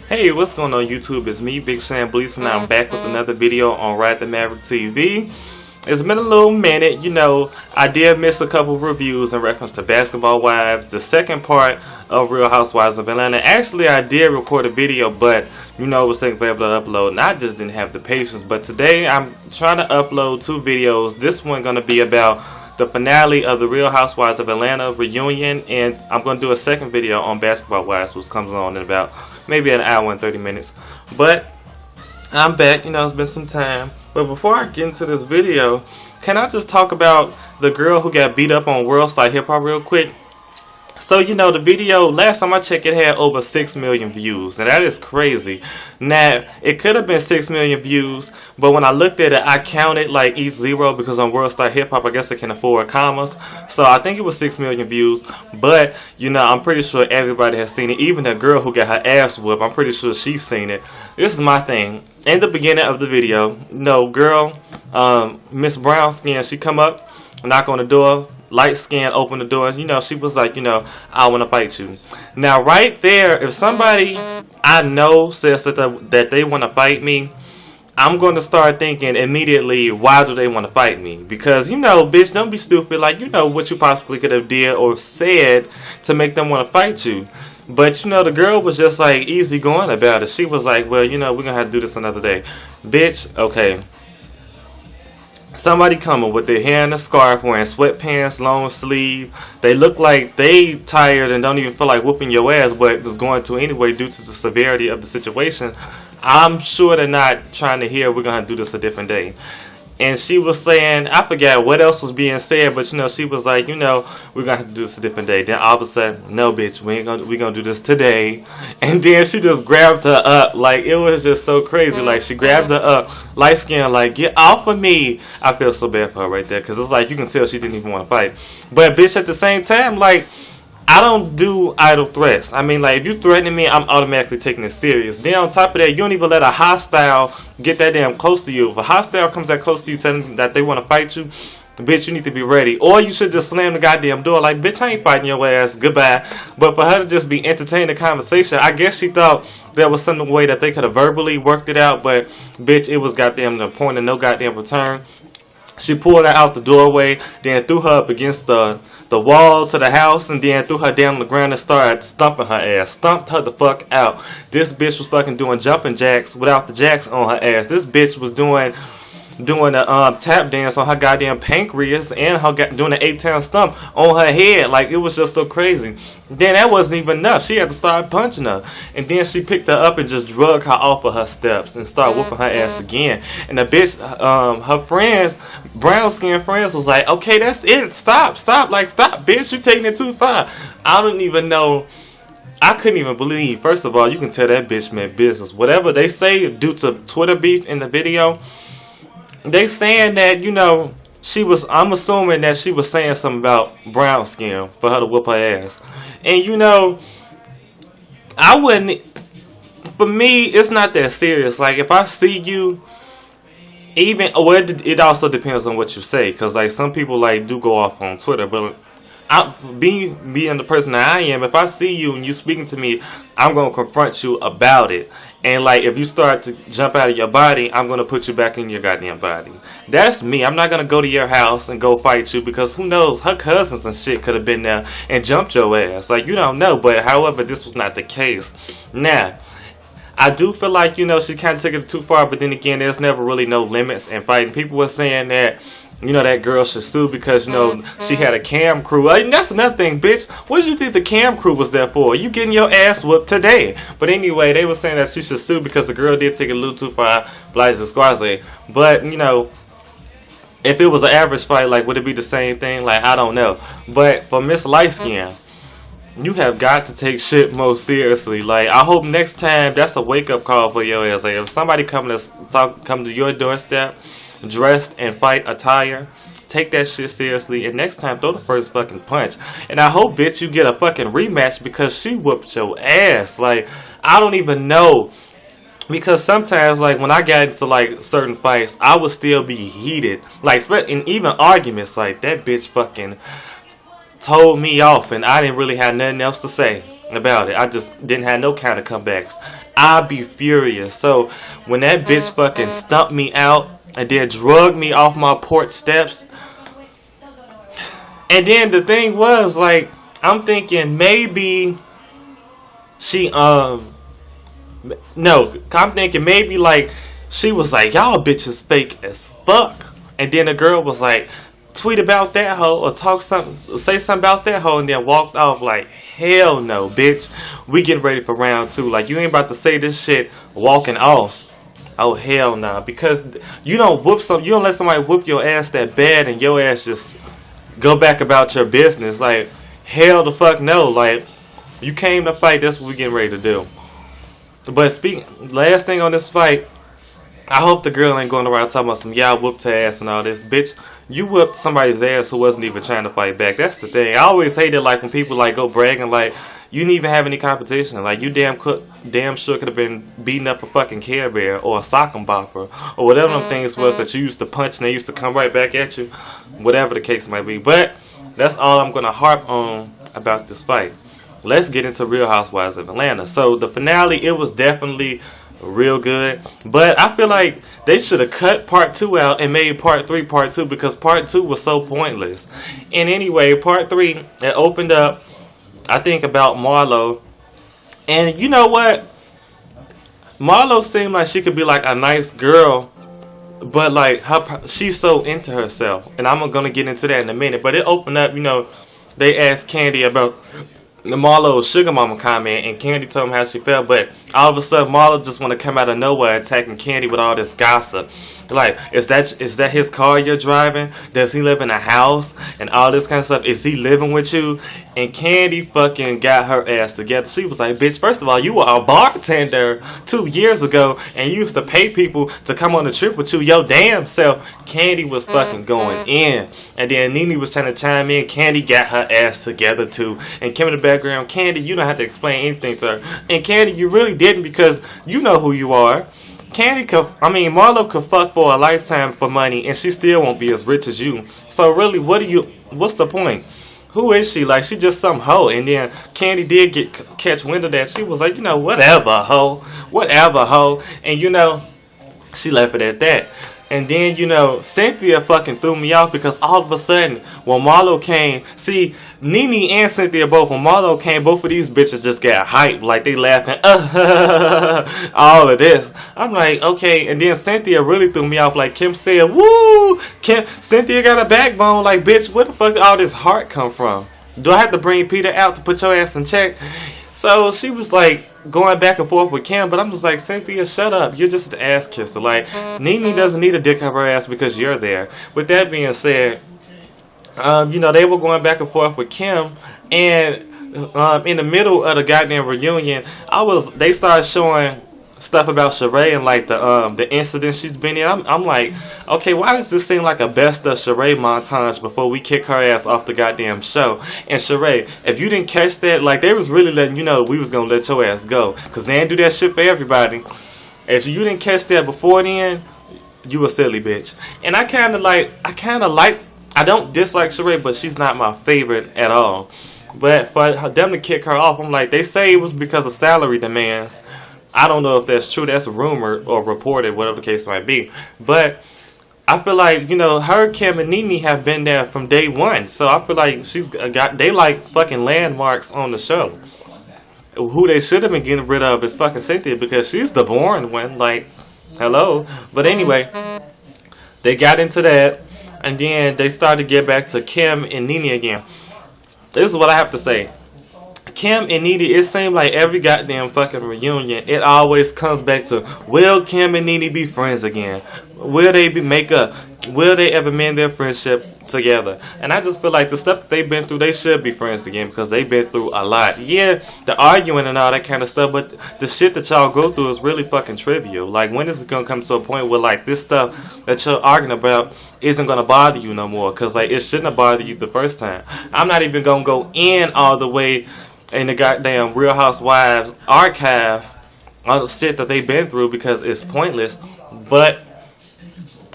Hey, what's going on YouTube? It's me, Big Shan Blease, and I'm back with another video on Ride the Maverick TV. It's been a little minute, I did miss a couple reviews in reference to Basketball Wives, the second part of Real Housewives of Atlanta. Actually, I did record a video, but it was taking forever to upload, and I just didn't have the patience. But today, I'm trying to upload two videos. This one going to be about the finale of the Real Housewives of Atlanta reunion, and I'm going to do a second video on Basketball Wives, which comes on in about maybe an hour and 30 minutes. But I'm back, it's been some time. But before I get into this video, can I just talk about the girl who got beat up on World Star Hip Hop real quick? So, the video, last time I checked, it had over 6 million views. And that is crazy. Now, it could have been 6 million views, but when I looked at it, I counted like each zero because on World Star Hip Hop, I guess it can afford commas. So I think it was 6 million views. But, I'm pretty sure everybody has seen it. Even the girl who got her ass whooped, I'm pretty sure she's seen it. This is my thing. In the beginning of the video, girl, Miss Brown Skin, she come up, knock on the door. Light skin, open the doors. She was like, I want to fight you. Now, right there, if somebody I know says that they want to fight me, I'm going to start thinking immediately, why do they want to fight me? Because, bitch, don't be stupid. Like, what you possibly could have did or said to make them want to fight you. But, the girl was just, like, easy going about it. She was like, well, we're going to have to do this another day. Bitch, okay. Somebody coming with their hair in a scarf, wearing sweatpants, long sleeve. They look like they tired and don't even feel like whooping your ass, but is going to anyway due to the severity of the situation. I'm sure they're not trying to hear we're going to do this a different day. And she was saying, I forgot what else was being said, but she was like, we're going to have to do this a different day. Then all of a sudden, no bitch, we're going to do this today. And then she just grabbed her up. Like, it was just so crazy. Like, she grabbed her up, light skin, like, get off of me. I feel so bad for her right there, because it's like, you can tell she didn't even want to fight. But bitch, at the same time, like, I don't do idle threats. I mean, like, if you threaten me, I'm automatically taking it serious. Then on top of that, you don't even let a hostile get that damn close to you. If a hostile comes that close to you telling you that they want to fight you, bitch, you need to be ready. Or you should just slam the goddamn door like, bitch, I ain't fighting your ass. Goodbye. But for her to just be entertaining the conversation, I guess she thought there was some way that they could have verbally worked it out. But, bitch, it was goddamn the point of no goddamn return. She pulled her out the doorway, then threw her up against the wall to the house, and then threw her down on the ground and started stumping her ass. Stumped her the fuck out. This bitch was fucking doing jumping jacks without the jacks on her ass. This bitch was doing a tap dance on her goddamn pancreas and doing an 8-10 stump on her head. Like, it was just so crazy. Then that wasn't even enough. She had to start punching her. And then she picked her up and just drug her off of her steps and started whooping her ass again. And the bitch, her friends, brown skin friends, was like, okay, that's it. Stop, like, stop, bitch. You're taking it too far. I don't even know. I couldn't even believe. First of all, you can tell that bitch meant business. Whatever they say due to Twitter beef in the video, they saying that, I'm assuming that she was saying something about brown skin for her to whoop her ass. And, I wouldn't, for me, it's not that serious. Like, if I see you, it also depends on what you say. Because, like, some people, like, do go off on Twitter. But being the person that I am, if I see you and you speaking to me, I'm going to confront you about it. And, like, if you start to jump out of your body, I'm going to put you back in your goddamn body. That's me. I'm not going to go to your house and go fight you because who knows? Her cousins and shit could have been there and jumped your ass. Like, you don't know. But, however, this was not the case. Now, I do feel like, she kind of took it too far. But then again, there's never really no limits in fighting. People were saying that, that girl should sue because, she had a cam crew. And that's another thing, bitch. What did you think the cam crew was there for? You getting your ass whooped today. But anyway, they were saying that she should sue because the girl did take it a little too far. But, if it was an average fight, like, would it be the same thing? Like, I don't know. But for Miss Lightskin, you have got to take shit most seriously. Like, I hope next time that's a wake-up call for your ass. Like, if somebody come to your doorstep, dressed in fight attire, take that shit seriously, and next time throw the first fucking punch. And I hope, bitch, you get a fucking rematch because she whooped your ass. Like, I don't even know, because sometimes, like, when I got into, like, certain fights, I would still be heated, like, in even arguments, like, that bitch fucking told me off and I didn't really have nothing else to say. about it. I just didn't have no kind of comebacks. I'd be furious. So when that bitch fucking stumped me out and then drug me off my porch steps, and then the thing was like, I'm thinking maybe she no, I'm thinking maybe like she was like, y'all bitches fake as fuck, and then the girl was like, tweet about that hoe or say something about that hoe, and then walked off. Like, hell no, bitch. We getting ready for round two. Like, you ain't about to say this shit walking off. Oh hell no, because you don't let somebody whoop your ass that bad and your ass just go back about your business. Like, hell the fuck no. Like, you came to fight. That's what we getting ready to do. But last thing on this fight, I hope the girl ain't going around talking about some y'all whooped her ass and all this. Bitch, you whooped somebody's ass who wasn't even trying to fight back. That's the thing. I always hate it like when people like go bragging like you didn't even have any competition. Like you damn sure could have been beating up a fucking Care Bear or a sock 'em bopper or whatever them things was that you used to punch and they used to come right back at you. Whatever the case might be. But that's all I'm going to harp on about this fight. Let's get into Real Housewives of Atlanta. So the finale, it was definitely real good, but I feel like they should have cut part 2 out and made part 3 part 2 because part 2 was so pointless. And anyway, part 3, it opened up, I think, about Marlo. And you know what? Marlo seemed like she could be like a nice girl, but like she's so into herself. And I'm gonna get into that in a minute. But it opened up, they asked Candy about Marlo's sugar mama comment, and Candy told him how she felt, but all of a sudden Marlo just want to come out of nowhere attacking Candy with all this gossip. Like, is that his car you're driving? Does he live in a house? And all this kind of stuff. Is he living with you? And Candy fucking got her ass together. She was like, bitch, first of all, you were a bartender 2 years ago, and you used to pay people to come on a trip with you your damn self. Candy was fucking going in. And then Nene was trying to chime in. Candy got her ass together too. And came in the background, Candy, you don't have to explain anything to her. And Candy, you really didn't, because you know who you are. Marlo could fuck for a lifetime for money, and she still won't be as rich as you. So really, what's the point? Who is she? Like, she just some hoe. And then Candy did catch wind of that. She was like, whatever, hoe. Whatever, hoe. And, she left it at that. And then, Cynthia fucking threw me off because all of a sudden, when Marlo came, see, Nene and Cynthia both, when Marlo came, both of these bitches just got hyped. Like, they laughing, all of this. I'm like, okay. And then Cynthia really threw me off. Like Kim said, woo! Cynthia got a backbone. Like, bitch, where the fuck did all this heart come from? Do I have to bring Peter out to put your ass in check? So she was like going back and forth with Kim, but I'm just like, Cynthia, shut up. You're just an ass kisser. Like, Nene doesn't need a dick up her ass because you're there. With that being said, they were going back and forth with Kim, and in the middle of the goddamn reunion, they started showing stuff about Sheree and like the incident she's been in. I'm like, okay, why does this seem like a best of Sheree montage before we kick her ass off the goddamn show? And Sheree, if you didn't catch that, like, they was really letting you know we was gonna let your ass go, because they didn't do that shit for everybody. If you didn't catch that before then, you a silly bitch. And I don't dislike Sheree, but she's not my favorite at all. But for them to kick her off, I'm like, they say it was because of salary demands. I don't know if that's true. That's a rumor or reported, whatever the case might be. But I feel like, her, Kim, and Nene have been there from day one. So I feel like they like fucking landmarks on the show. Who they should have been getting rid of is fucking Cynthia, because she's the boring one. Like, hello. But anyway, they got into that. And then they started to get back to Kim and Nene again. This is what I have to say. Kim and Nene, it seemed like every goddamn fucking reunion, it always comes back to, will Kim and Nene be friends again? Will they make up? Will they ever mend their friendship together? And I just feel like the stuff that they've been through, they should be friends again, because they've been through a lot. Yeah, the arguing and all that kind of stuff, but the shit that y'all go through is really fucking trivial. Like, when is it going to come to a point where, like, this stuff that you're arguing about isn't going to bother you no more? Because, like, it shouldn't have bothered you the first time. I'm not even going to go in all the way in the goddamn Real Housewives archive on the shit that they've been through, because it's pointless. But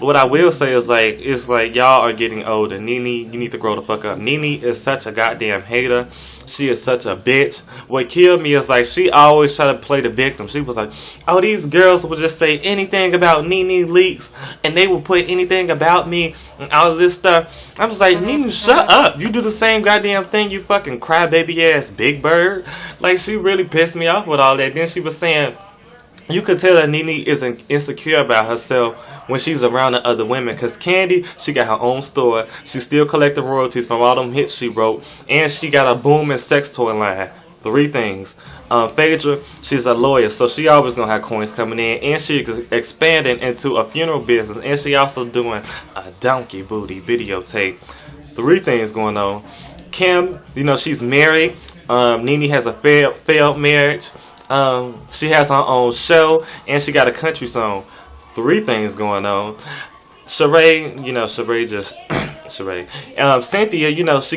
what I will say is like, it's like y'all are getting older. Nene, you need to grow the fuck up. Nene is such a goddamn hater. She is such a bitch. What killed me is like, she always try to play the victim. She was like, oh, these girls will just say anything about Nene Leakes, and they will put anything about me and all of this stuff. I was like, Nene, shut up. You do the same goddamn thing, you fucking crybaby ass big bird. Like, she really pissed me off with all that. Then she was saying, you could tell that Nene is insecure about herself when she's around the other women. Because Candy, she got her own store. She still collecting royalties from all them hits she wrote. And she got a booming sex toy line. 3 things. Phaedra, she's a lawyer, so she always gonna have coins coming in. And she's expanding into a funeral business. And she also doing a donkey booty videotape. 3 things going on. Kim, you know, she's married. Nene has a failed marriage. She has her own show, and she got a country song. 3 things going on. Sheree, you know, Sheree just Sheree. Cynthia, you know, she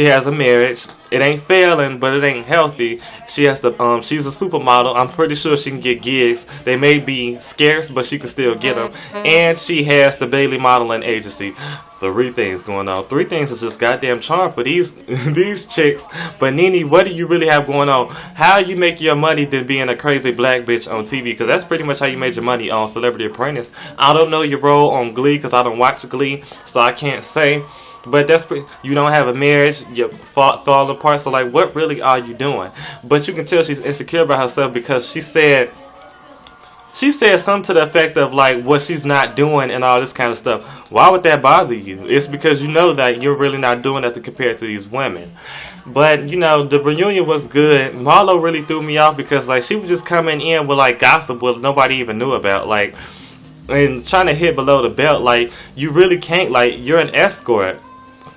has a marriage. It ain't failing, but it ain't healthy. She has to. She's a supermodel. I'm pretty sure she can get gigs. They may be scarce, but she can still get them. And she has the Bailey Modeling Agency. 3 things going on. 3 things is just goddamn charm for these these chicks. But Nene, what do you really have going on? How you make your money than being a crazy black bitch on TV? Because that's pretty much how you made your money on Celebrity Apprentice. I don't know your role on Glee because I don't watch Glee, so I can't say. But that's you don't have a marriage, you fall apart. So like, what really are you doing? But you can tell she's insecure about herself because she said something to the effect of like what she's not doing and all this kind of stuff. Why would that bother you? It's because you know that you're really not doing nothing compared to these women. But you know, the reunion was good. Marlo really threw me off because like she was just coming in with like gossip what nobody even knew about, like, and trying to hit below the belt. Like, you really can't, like, you're an escort.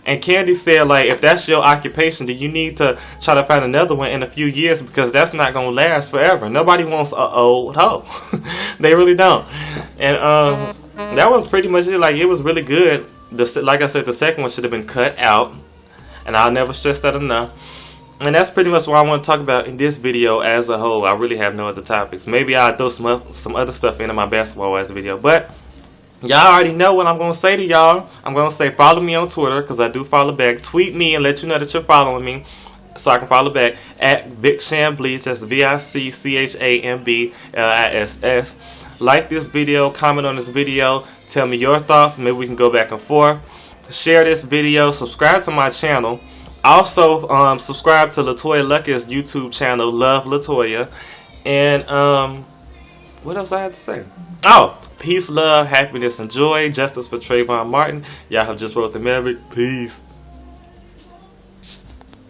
And Candy said, like, if that's your occupation, then you need to try to find another one in a few years because that's not going to last forever. Nobody wants an old hoe. They really don't. And that was pretty much it. Like, it was really good. Like I said, the second one should have been cut out. And I'll never stress that enough. And that's pretty much what I want to talk about in this video as a whole. I really have no other topics. Maybe I'll throw some other stuff into my basketball as a video. But y'all already know what I'm going to say to y'all. I'm going to say follow me on Twitter because I do follow back. Tweet me and let you know that you're following me so I can follow back at Vic Chambliss. That's VICCHAMBLISS. Like this video. Comment on this video. Tell me your thoughts. Maybe we can go back and forth. Share this video. Subscribe to my channel. Also, subscribe to Latoya Lucky's YouTube channel, Love Latoya. And what else I have to say? Oh, peace, love, happiness, and joy. Justice for Trayvon Martin. Y'all have just wrote the Maverick. Peace.